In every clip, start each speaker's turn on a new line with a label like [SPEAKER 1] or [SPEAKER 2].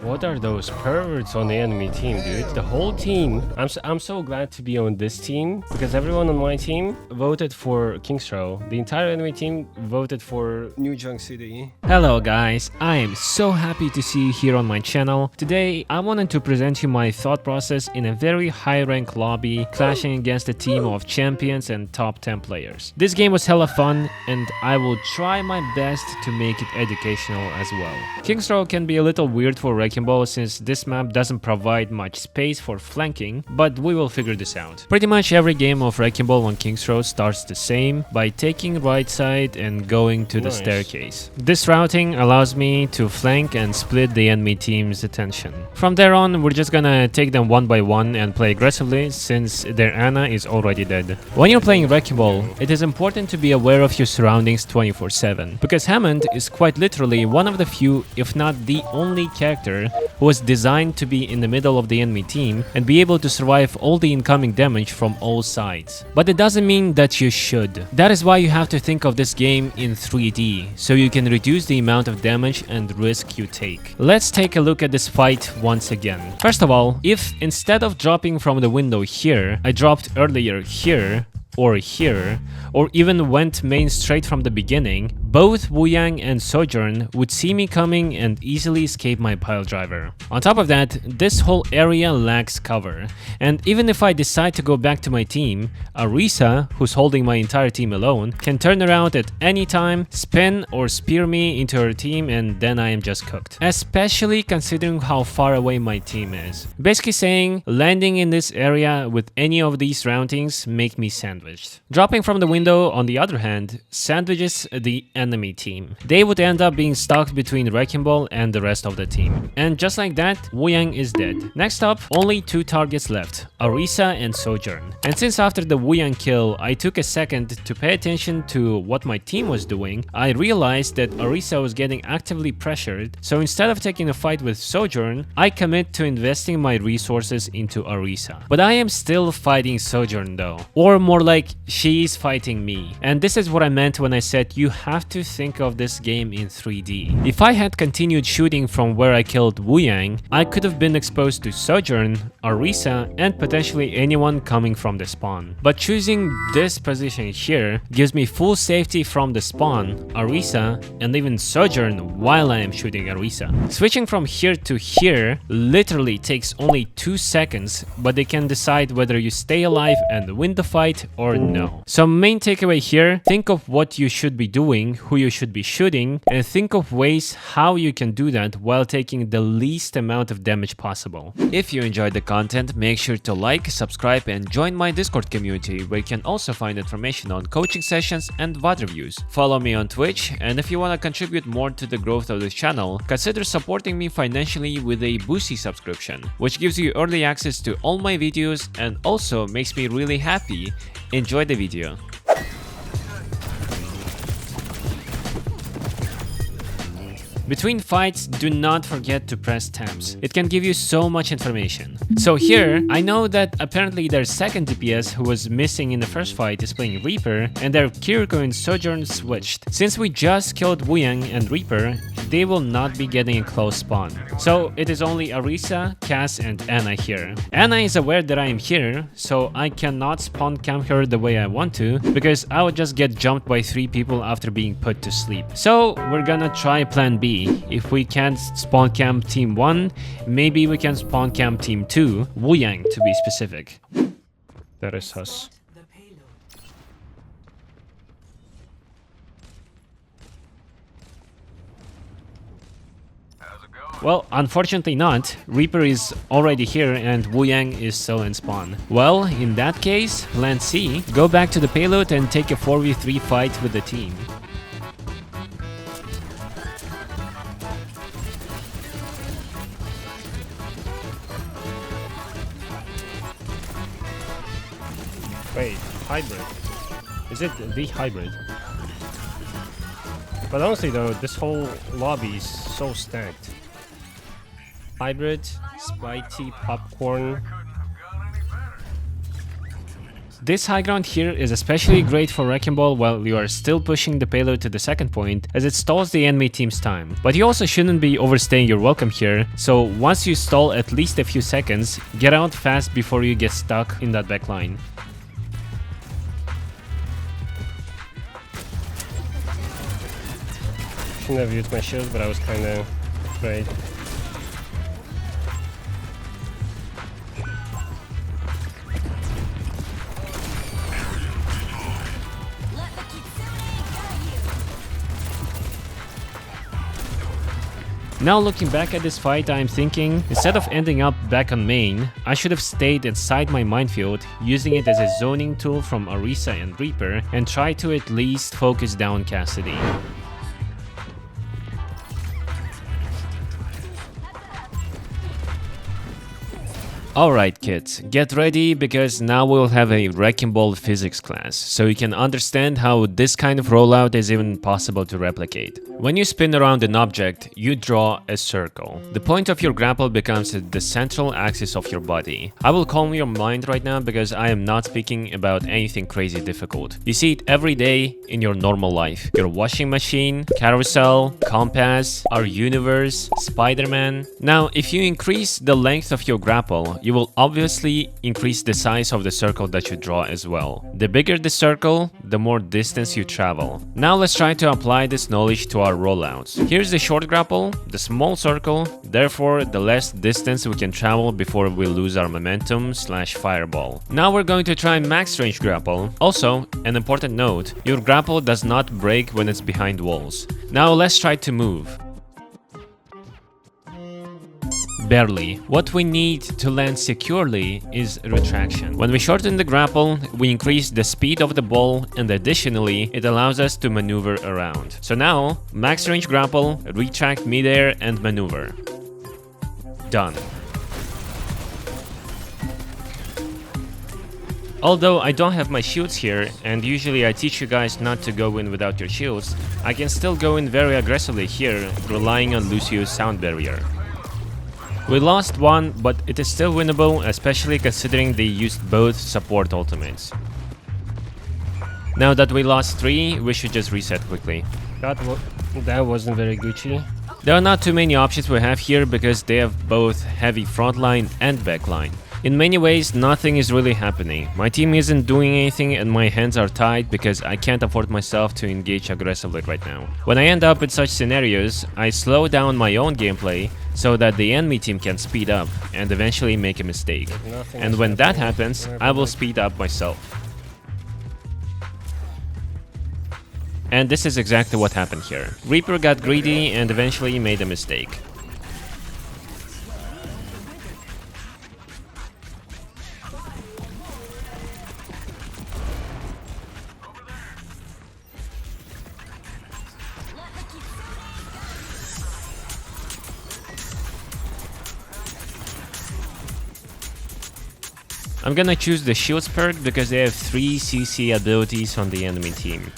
[SPEAKER 1] What are those perverts on the enemy team, dude? The whole team. I'm so glad to be on this team because everyone on my team voted for Kingsrow. The entire enemy team voted for New Junk City.
[SPEAKER 2] Hello guys, I am so happy to see you here on my channel. Today I wanted to present you my thought process in a very high rank lobby clashing against a team of champions and top 10 players. This game was hella fun and I will try my best to make it educational as well. Kingsrow can be a little weird for Wrecking Ball since this map doesn't provide much space for flanking, but we will figure this out. Pretty much every game of Wrecking Ball on Kingsrow starts the same by taking right side and going to the staircase. This routing allows me to flank and split the enemy team's attention. From there on, we're just gonna take them one by one and play aggressively since their Ana is already dead. When you're playing Wrecking Ball, it is important to be aware of your surroundings 24/7 because Hammond is quite literally one of the few, if not the only character who was designed to be in the middle of the enemy team and be able to survive all the incoming damage from all sides. But it doesn't mean that you should. That is why you have to think of this game in 3D, so you can reduce the amount of damage and risk you take. Let's take a look at this fight once again. First of all, if instead of dropping from the window here, I dropped earlier here, or here, or even went main straight from the beginning, both Wuyang and Sojourn would see me coming and easily escape my pile driver. On top of that, this whole area lacks cover, and even if I decide to go back to my team, Arisa, who's holding my entire team alone, can turn around at any time, spin or spear me into her team, and then I am just cooked. Especially considering how far away my team is. Basically saying, landing in this area with any of these routings make me sandwiched. Dropping from the window, on the other hand, sandwiches the enemy team. They would end up being stuck between Wrecking Ball and the rest of the team. And just like that, Wuyang is dead. Next up, only two targets left, Arisa and Sojourn. And since after the Wuyang kill, I took a second to pay attention to what my team was doing, I realized that Arisa was getting actively pressured, so instead of taking a fight with Sojourn, I commit to investing my resources into Arisa. But I am still fighting Sojourn though, or more like she's fighting me. And this is what I meant when I said you have to think of this game in 3D. If I had continued shooting from where I killed Wuyang, I could have been exposed to Sojourn, Arisa, and potentially anyone coming from the spawn. But choosing this position here gives me full safety from the spawn, Arisa, and even Sojourn while I am shooting Arisa. Switching from here to here literally takes only 2 seconds, but they can decide whether you stay alive and win the fight or no. So main takeaway here, think of what you should be doing, who you should be shooting, and think of ways how you can do that while taking the least amount of damage possible. If you enjoyed the content, make sure to like, subscribe, and join my Discord community where you can also find information on coaching sessions and VOD reviews. Follow me on Twitch, and if you want to contribute more to the growth of this channel, consider supporting me financially with a Boosty subscription, which gives you early access to all my videos and also makes me really happy. Enjoy the video. Between fights, do not forget to press tabs. It can give you so much information. So here, I know that apparently their second DPS who was missing in the first fight is playing Reaper, and their Kiriko and Sojourn switched. Since we just killed Wuyang and Reaper, they will not be getting a close spawn. So it is only Arisa, Cass, and Ana here. Ana is aware that I am here, so I cannot spawn camp her the way I want to, because I would just get jumped by 3 people after being put to sleep. So we're gonna try plan B. If we can't spawn camp team 1, maybe we can spawn camp team 2, Wuyang to be specific.
[SPEAKER 1] That is us.
[SPEAKER 2] Well, unfortunately not. Reaper is already here and Wuyang is still in spawn. Well, in that case, plan C, go back to the payload and take a 4v3 fight with the team.
[SPEAKER 1] Wait, hybrid. Is it the hybrid? But honestly though, this whole lobby is so stacked. Hybrid, spicy popcorn,
[SPEAKER 2] This high ground here is especially great for wrecking ball while you are still pushing the payload to the second point, as it stalls the enemy team's time. But you also shouldn't be overstaying your welcome here, so once you stall at least a few seconds, get out fast before you get stuck in that backline.
[SPEAKER 1] Shouldn't have used my shield, but I was kinda afraid.
[SPEAKER 2] Now looking back at this fight, I'm thinking, instead of ending up back on main, I should have stayed inside my minefield, using it as a zoning tool from Orisa and Reaper, and try to at least focus down Cassidy. Alright kids, get ready because now we'll have a wrecking ball physics class, so you can understand how this kind of rollout is even possible to replicate. When you spin around an object, you draw a circle. The point of your grapple becomes the central axis of your body. I will calm your mind right now because I am not speaking about anything crazy difficult. You see it every day in your normal life. Your washing machine, carousel, compass, our universe, Spider-Man. Now, if you increase the length of your grapple, you will obviously increase the size of the circle that you draw as well. The bigger the circle, the more distance you travel. Now let's try to apply this knowledge to our rollouts. Here's the short grapple, the small circle, therefore the less distance we can travel before we lose our momentum / fireball. Now we're going to try max range grapple. Also, an important note, your grapple does not break when it's behind walls. Now let's try to move. Barely. What we need to land securely is retraction. When we shorten the grapple, we increase the speed of the ball, and additionally, it allows us to maneuver around. So now, max range grapple, retract midair, and maneuver. Done. Although I don't have my shields here, and usually I teach you guys not to go in without your shields, I can still go in very aggressively here, relying on Lucio's sound barrier. We lost one, but it is still winnable, especially considering they used both support ultimates. Now that we lost 3, we should just reset quickly.
[SPEAKER 1] That wasn't very Gucci.
[SPEAKER 2] There are not too many options we have here because they have both heavy frontline and backline. In many ways, nothing is really happening. My team isn't doing anything and my hands are tied because I can't afford myself to engage aggressively right now. When I end up in such scenarios, I slow down my own gameplay so that the enemy team can speed up and eventually make a mistake. And when that happens, I will speed up myself. And this is exactly what happened here. Reaper got greedy and eventually made a mistake. I'm gonna choose the Shields perk because they have 3 CC abilities on the enemy team.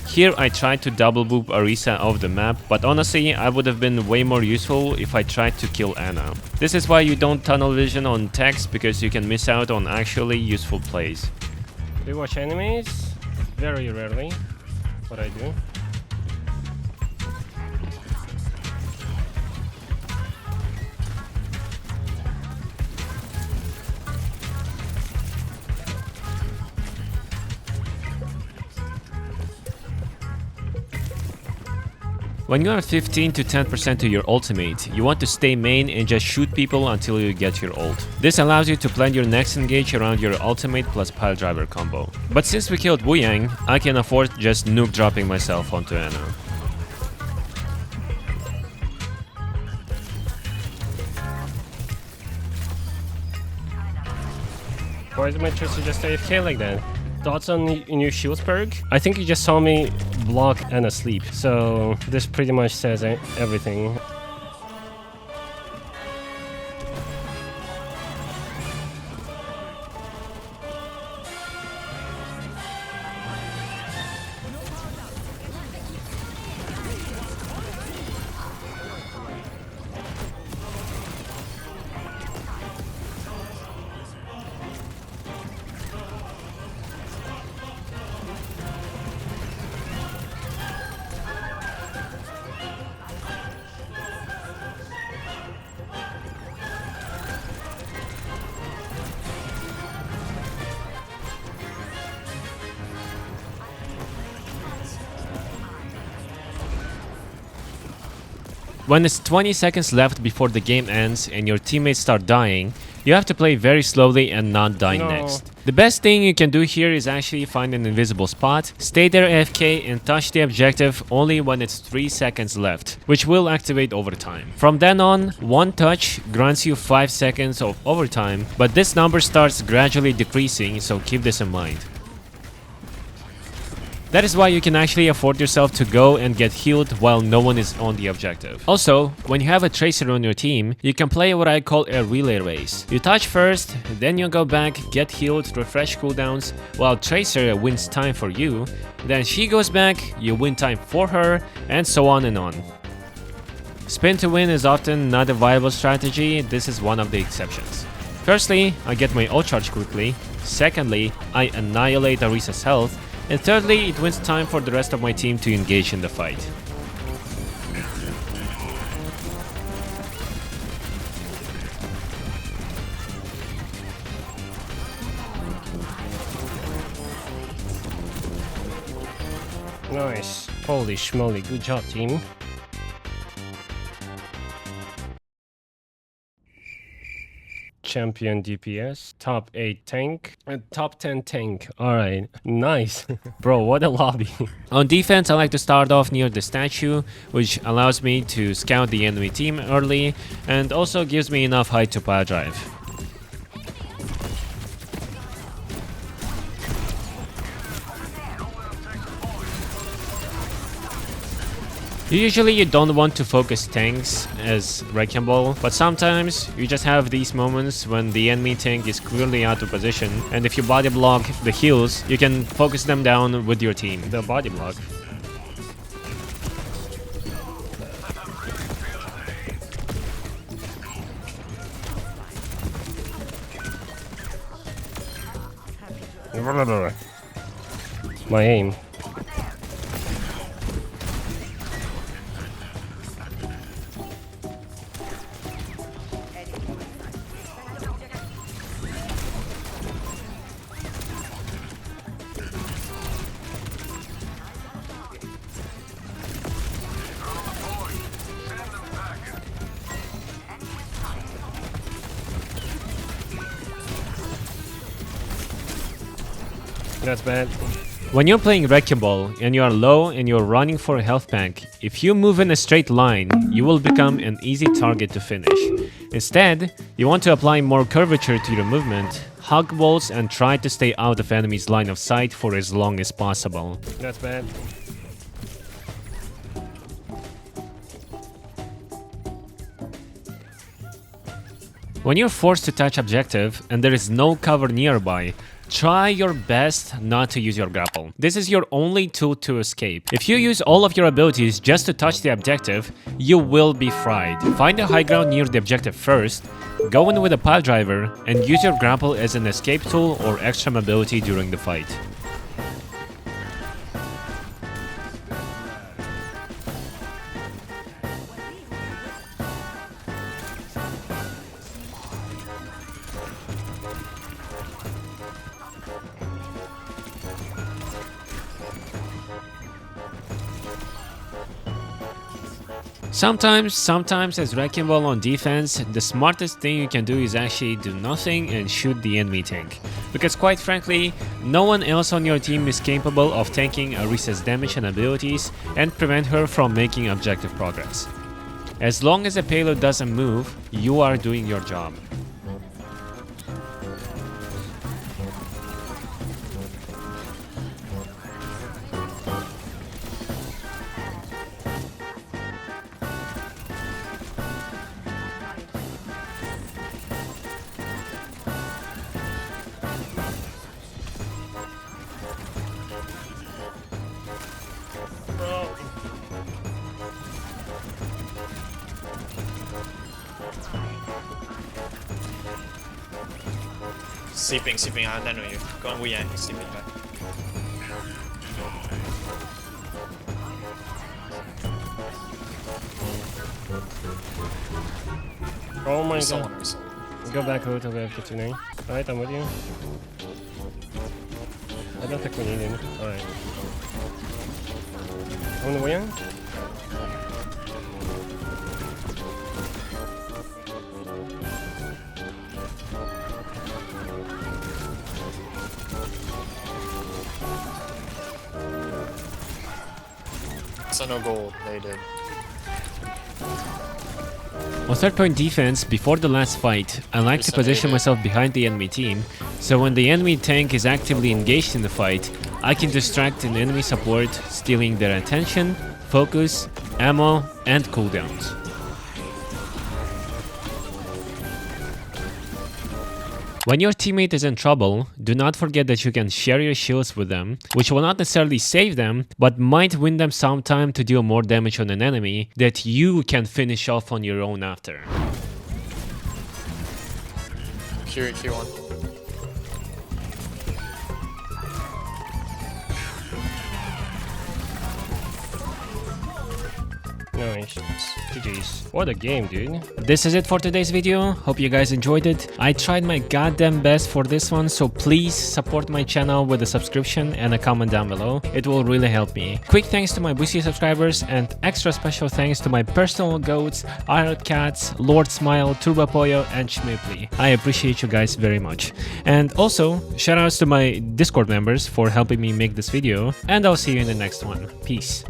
[SPEAKER 2] Here I tried to double boop Orisa off the map, but honestly I would have been way more useful if I tried to kill Ana. This is why you don't tunnel vision on text, because you can miss out on actually useful plays.
[SPEAKER 1] Do you watch enemies? Very rarely. What I do.
[SPEAKER 2] When you have 15 to 10% to your ultimate, you want to stay main and just shoot people until you get your ult. This allows you to plan your next engage around your ultimate plus pile driver combo. But since we killed Wu Yang, I can afford just nuke dropping myself onto Ana.
[SPEAKER 1] Why is my choice to just AFK like that? Thoughts on your shields perk? I think you just saw me block and asleep, so this pretty much says everything.
[SPEAKER 2] When it's 20 seconds left before the game ends and your teammates start dying, you have to play very slowly and not die next. The best thing you can do here is actually find an invisible spot, stay there AFK and touch the objective only when it's 3 seconds left, which will activate overtime. From then on, one touch grants you 5 seconds of overtime, but this number starts gradually decreasing, so keep this in mind. That is why you can actually afford yourself to go and get healed while no one is on the objective. Also, when you have a tracer on your team, you can play what I call a relay race. You touch first, then you go back, get healed, refresh cooldowns, while tracer wins time for you, then she goes back, you win time for her, and so on and on. Spin to win is often not a viable strategy, this is one of the exceptions. Firstly, I get my ult charge quickly, secondly, I annihilate Arisa's health, and thirdly, it wins time for the rest of my team to engage in the fight.
[SPEAKER 1] Nice. Holy schmoly, good job, team. Champion DPS, top 8 tank, top 10 tank. Alright, nice. Bro, what a lobby.
[SPEAKER 2] On defense, I like to start off near the statue, which allows me to scout the enemy team early and also gives me enough height to pile drive. Usually you don't want to focus tanks as wrecking ball, but sometimes you just have these moments when the enemy tank is clearly out of position, and if you body block the heals, you can focus them down with your team.
[SPEAKER 1] The body block. My aim. That's bad.
[SPEAKER 2] When you're playing Wrecking Ball and you are low and you're running for a health pack, if you move in a straight line, you will become an easy target to finish. Instead, you want to apply more curvature to your movement, hug walls and try to stay out of enemies' line of sight for as long as possible.
[SPEAKER 1] That's bad.
[SPEAKER 2] When you're forced to touch objective and there is no cover nearby, try your best not to use your grapple. This is your only tool to escape. If you use all of your abilities just to touch the objective, you will be fried. Find a high ground near the objective first, go in with a pile driver, and use your grapple as an escape tool or extra mobility during the fight. Sometimes as Wrecking Ball on defense, the smartest thing you can do is actually do nothing and shoot the enemy tank. Because quite frankly, no one else on your team is capable of tanking Arisa's damage and abilities and prevent her from making objective progress. As long as the payload doesn't move, you are doing your job.
[SPEAKER 3] Sleeping, I don't know you. Go on, we are sleeping back.
[SPEAKER 1] Oh my
[SPEAKER 3] Someone
[SPEAKER 1] god.
[SPEAKER 3] or someone.
[SPEAKER 1] Go back out of F59. Alright, I'm with you. I don't think we need him. Alright. On the way in?
[SPEAKER 3] It's no gold, they did.
[SPEAKER 2] On third point defense, before the last fight, I like to position myself behind the enemy team, so when the enemy tank is actively engaged in the fight, I can distract an enemy support, stealing their attention, focus, ammo, and cooldowns. When your teammate is in trouble, do not forget that you can share your shields with them, which will not necessarily save them, but might win them some time to deal more damage on an enemy that you can finish off on your own after.
[SPEAKER 3] Q1.
[SPEAKER 1] Nice. GG's. What a game, dude.
[SPEAKER 2] This is it for today's video. Hope you guys enjoyed it. I tried my goddamn best for this one, so please support my channel with a subscription and a comment down below. It will really help me. Quick thanks to my boosty subscribers and extra special thanks to my personal goats, Iron Cats, Lord Smile, Turbo Pollo, and Schmipli. I appreciate you guys very much. And also, shoutouts to my Discord members for helping me make this video, and I'll see you in the next one. Peace.